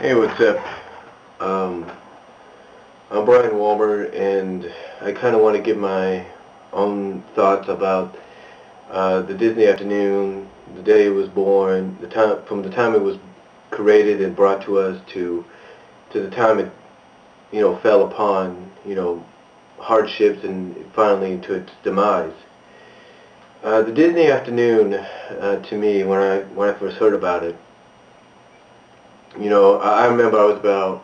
Hey, what's up? Um, I'm Brian Walmer, and I kind of want to give my own thoughts about the Disney afternoon, the day it was born, the time from the time it was created and brought to us to the time it fell upon hardships and finally to its demise. The Disney afternoon, to me, when I first heard about it, I remember I was about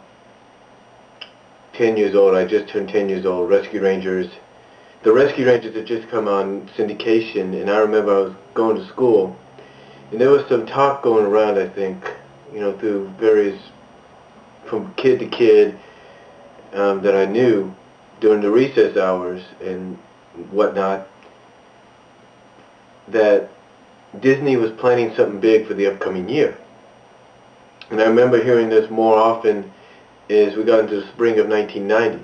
10 years old. I just turned 10 years old. Rescue Rangers. The Rescue Rangers had just come on syndication, and I remember I was going to school, and there was some talk going around, I think, through various, from kid to kid, that I knew during the recess hours and whatnot, that Disney was planning something big for the upcoming year. And I remember hearing this more often as we got into the spring of 1990.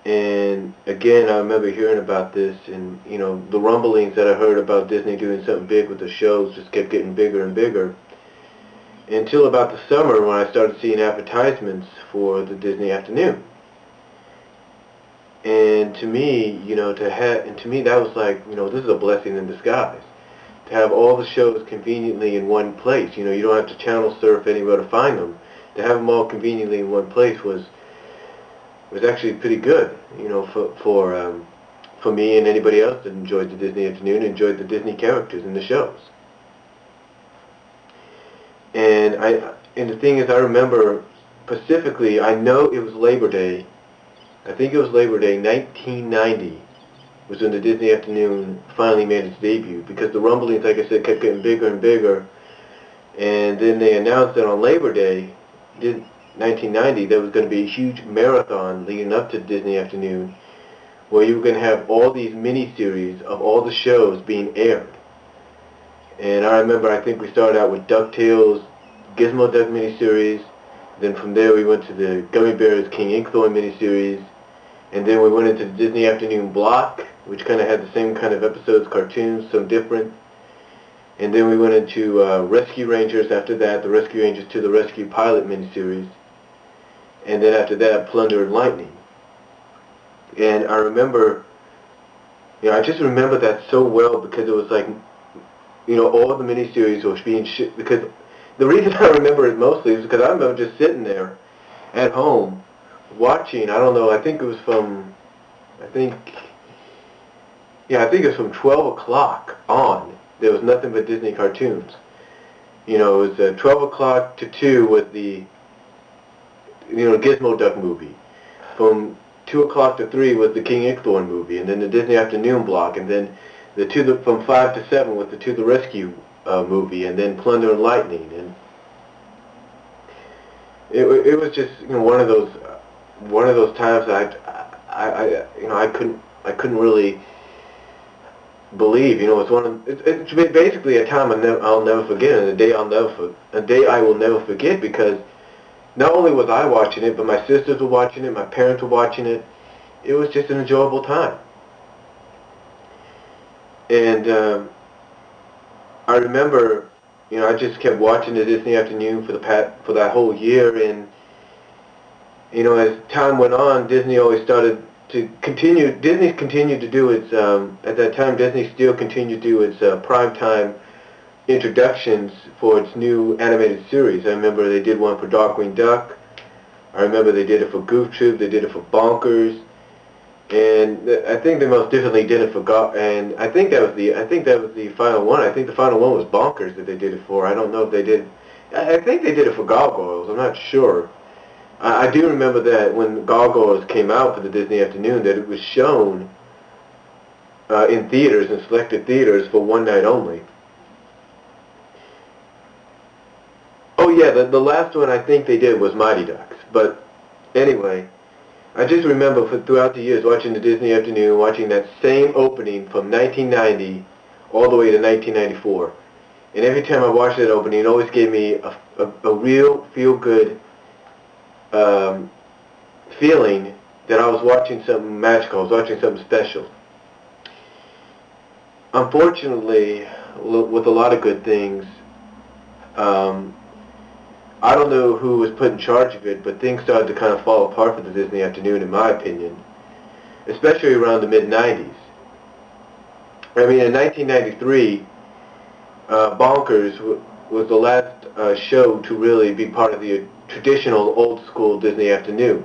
And again, I remember hearing about this, and the rumblings that I heard about Disney doing something big with the shows just kept getting bigger and bigger. Until about the summer when I started seeing advertisements for the Disney afternoon. And to me, that was like, this is a blessing in disguise. To have all the shows conveniently in one place. You don't have to channel surf anywhere to find them. To have them all conveniently in one place was actually pretty good, for me and anybody else that enjoyed the Disney afternoon, enjoyed the Disney characters in the shows. And the thing is, I remember specifically, I know it was Labor Day. I think it was Labor Day 1990. Was when the Disney afternoon finally made its debut, because the rumblings, like I said, kept getting bigger and bigger. And then they announced that on Labor Day, 1990, there was going to be a huge marathon leading up to Disney afternoon, where you were going to have all these mini-series of all the shows being aired. And I remember, I think we started out with DuckTales, Gizmo Duck miniseries. Then from there we went to the Gummy Bears King Inkthorn miniseries. And then we went into the Disney Afternoon block, which kind of had the same kind of episodes, cartoons, some different. And then we went into Rescue Rangers after that, the Rescue Rangers to the Rescue Pilot miniseries. And then after that, Plunder and Lightning. And I remember, I just remember that so well, because it was like, all the miniseries were being because the reason I remember it mostly is because I remember just sitting there at home watching, I don't know, I think it was from 12 o'clock on. There was nothing but Disney cartoons. It was 12 o'clock to 2 with the, Gizmo Duck movie. From 2 o'clock to 3 was the King Inkthorn movie, and then the Disney Afternoon block, and then from 5 to 7 was the To the Rescue movie, and then Plunder and Lightning. And it was just, one of those times I couldn't really believe. It's basically a time I'll never forget, and a day I will never forget, because not only was I watching it, but my sisters were watching it, my parents were watching it. It was just an enjoyable time. And I remember, I just kept watching the Disney afternoon for that whole year, and as time went on, Disney continued to do its, at that time, Disney still continued to do its primetime introductions for its new animated series. I remember they did one for Darkwing Duck. I remember they did it for Goof Troop. They did it for Bonkers. And I think they most definitely did it for and I think that was the final one. I think the final one was Bonkers that they did it for. I don't know if they did. I think they did it for Gargoyles. I'm not sure. I do remember that when Gargoyles came out for the Disney afternoon, that it was shown in theaters, in selected theaters, for one night only. Oh yeah, the last one I think they did was Mighty Ducks. But anyway, I just remember throughout the years watching the Disney afternoon, watching that same opening from 1990 all the way to 1994. And every time I watched that opening, it always gave me a real feel-good feeling that I was watching something magical, I was watching something special. Unfortunately, with a lot of good things, don't know who was put in charge of it, but things started to kind of fall apart for the Disney Afternoon, in my opinion, especially around the mid-90s. I mean, in 1993, Bonkers was the last show to really be part of the traditional old-school Disney Afternoon.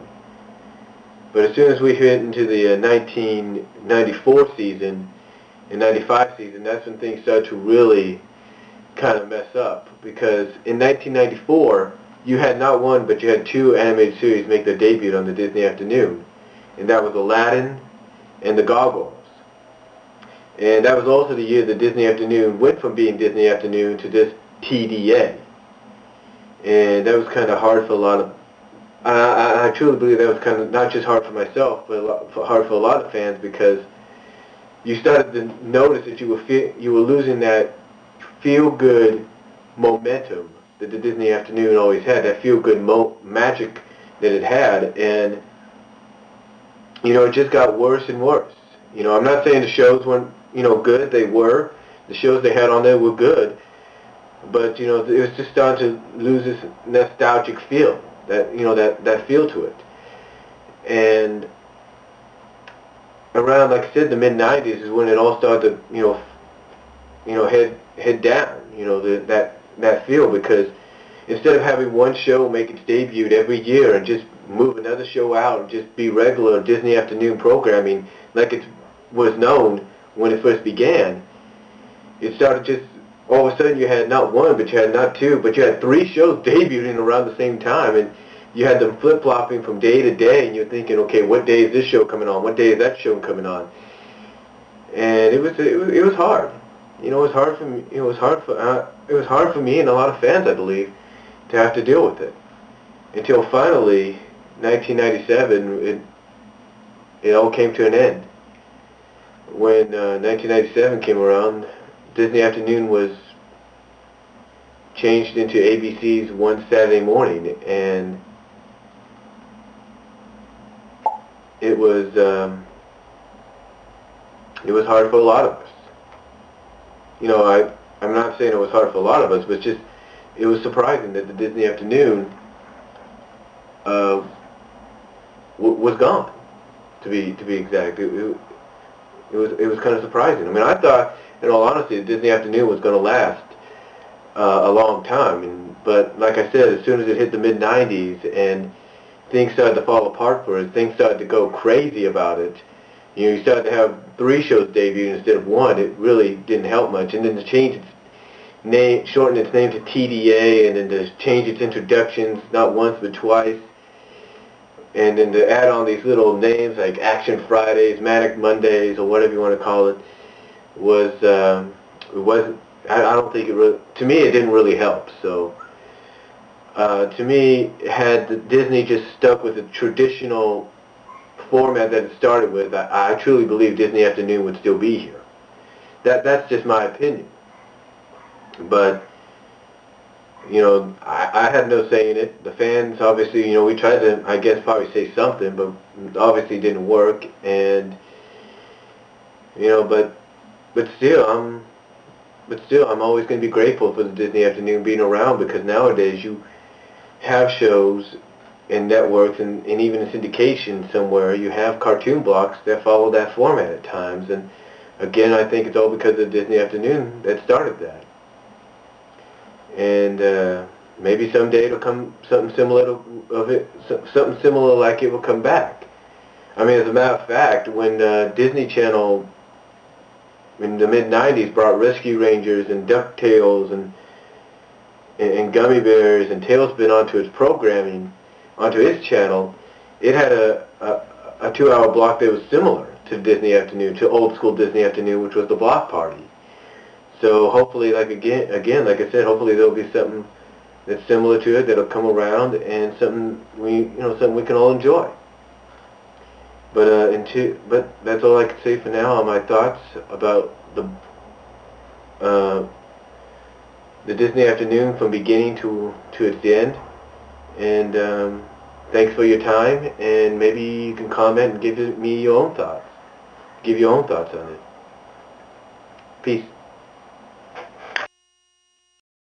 But as soon as we hit into the 1994 season and 95 season, that's when things started to really kind of mess up. Because in 1994, you had not one, but you had two animated series make their debut on the Disney Afternoon. And that was Aladdin and The Goggles. And that was also the year the Disney Afternoon went from being Disney Afternoon to just TDA. And that was kind of hard for a lot of, I truly believe that was kind of not just hard for myself, but hard for a lot of fans, because you started to notice that you were losing that feel-good momentum that the Disney Afternoon always had, that feel-good magic that it had, and it just got worse and worse. I'm not saying the shows weren't good. They were. The shows they had on there were good, but it was just starting to lose this nostalgic feel, that feel to it. And around, like I said, the mid-90s is when it all started to head down, that feel, because instead of having one show make its debut every year and just move another show out and just be regular Disney Afternoon programming like it was known when it first began, it started just, all of a sudden you had not one, but you had not two, but you had three shows debuting around the same time, and you had them flip-flopping from day to day, and you're thinking, okay, what day is this show coming on? What day is that show coming on? And it was hard. It was hard for me. It was hard for me and a lot of fans, I believe, to have to deal with it. Until finally, 1997, it all came to an end. When 1997 came around, Disney Afternoon was changed into ABC's One Saturday Morning, and it was hard for a lot of us. I'm not saying it was hard for a lot of us, but it was surprising that the Disney Afternoon was gone. To be exact, it was kind of surprising. I mean, I thought, in all honesty, the Disney Afternoon was going to last a long time, but like I said, as soon as it hit the mid-90s and things started to fall apart for it, things started to go crazy about it. You started to have three shows debut instead of one. It really didn't help much. And then to change its name, shorten its name to TDA, and then to change its introductions not once but twice, and then to add on these little names like Action Fridays, Manic Mondays, or whatever you want to call it, it wasn't. I don't think it really. To me, it didn't really help. So, to me, had Disney just stuck with the traditional format that it started with, I truly believe Disney Afternoon would still be here. That's just my opinion. But I had no say in it. The fans, obviously, we tried to, I guess, probably say something, but obviously it didn't work. And but still, I'm always going to be grateful for the Disney Afternoon being around, because nowadays you have shows and networks and even in syndication somewhere, you have cartoon blocks that follow that format at times. And again, I think it's all because of Disney Afternoon that started that. And maybe someday it'll come something similar something similar like it will come back. I mean, as a matter of fact, when Disney Channel in the mid-90s brought Rescue Rangers and DuckTales and Gummy Bears and Tailspin onto its programming, onto its channel, it had a 2-hour block that was similar to Disney Afternoon, to old school Disney Afternoon, which was the Block Party. So hopefully, like I said, hopefully there'll be something that's similar to it that'll come around, and something we can all enjoy. But that's all I can say for now on my thoughts about the Disney Afternoon from beginning to its end. And thanks for your time, and maybe you can comment and give me your own thoughts. Give your own thoughts on it. Peace.